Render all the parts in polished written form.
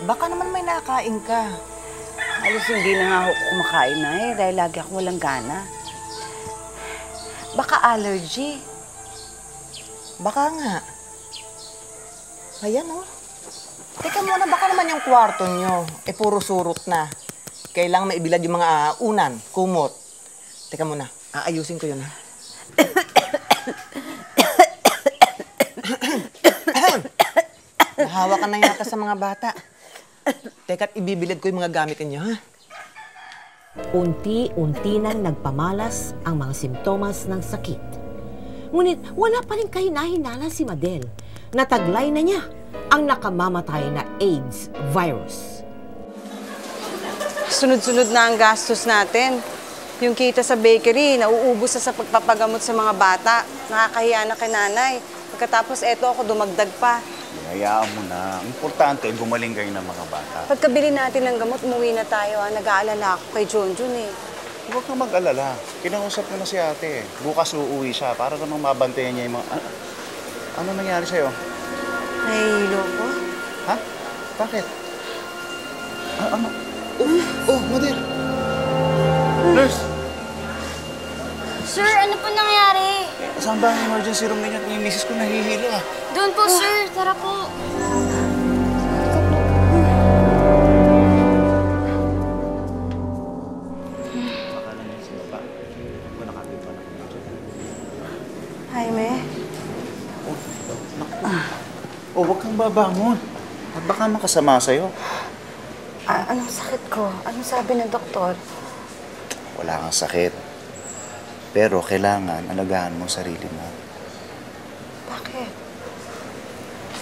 Baka naman may nakain ka. Alos hindi na nga ako kumakain na dahil lagi ako walang gana. Baka allergy. Baka nga. Ayan, oh. Teka muna, baka naman yung kwarto nyo, puro surot na. Kailangan maibilad yung mga unan, kumot. Teka muna, aayusin ko yun, ha? Nahawa ka na yata sa mga bata. Teka't ibibilad ko yung mga gamit ninyo, ha? Unti-unti nang nagpamalas ang mga simptomas ng sakit. Ngunit wala pa rin kahinahinala si Madel. Nataglay na niya ang nakamamatay na AIDS virus. Sunod-sunod na ang gastos natin. Yung kita sa bakery, nauubos na sa pagpapagamot sa mga bata. Nakakahiya na kay nanay. Pagkatapos eto ako dumagdag pa. Hayaan mo na. Ang importante, gumaling kayo ng mga bata. Pagkabili natin ng gamot, umuwi na tayo. Nag-aalala ako kay Junjun eh. Huwag kang mag-alala. Kinausap ko na si ate. Bukas uuwi siya para namang mabantayan niya yung mga... Ano nangyari sa'yo? Nahihilo ko. Ha? Bakit? Ano? Oh, Madel! Nurse! Sir, ano po nangyari? Saan ba ang emergency room ninyo? Yung misis ko nahihilo ah. Doon po, sir. Tara po. Jaime? Oh, huwag kang babangon. At baka makasama sa'yo. Anong sakit ko? Anong sabi ng doktor? Wala kang sakit. Pero kailangan alagaan mo sarili mo. Bakit?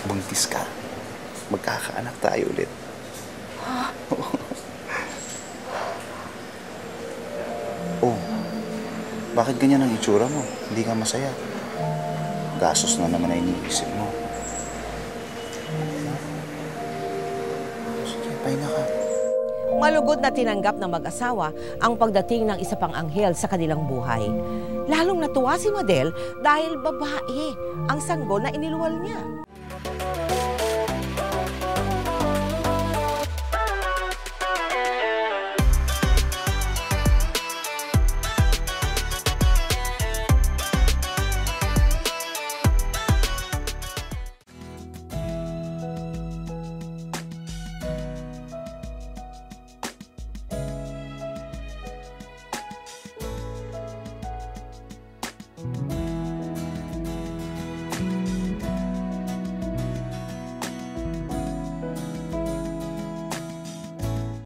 Buntis ka. Magkakaanak tayo ulit. Ha? Oh, bakit ganyan ang itsura mo? Hindi ka masaya. Gastos na naman ang iniisip mo. Sige, pahinga ka. Malugod na tinanggap ng mag-asawa ang pagdating ng isa pang anghel sa kanilang buhay. Lalong natuwa si Madel dahil babae ang sanggol na iniluwal niya.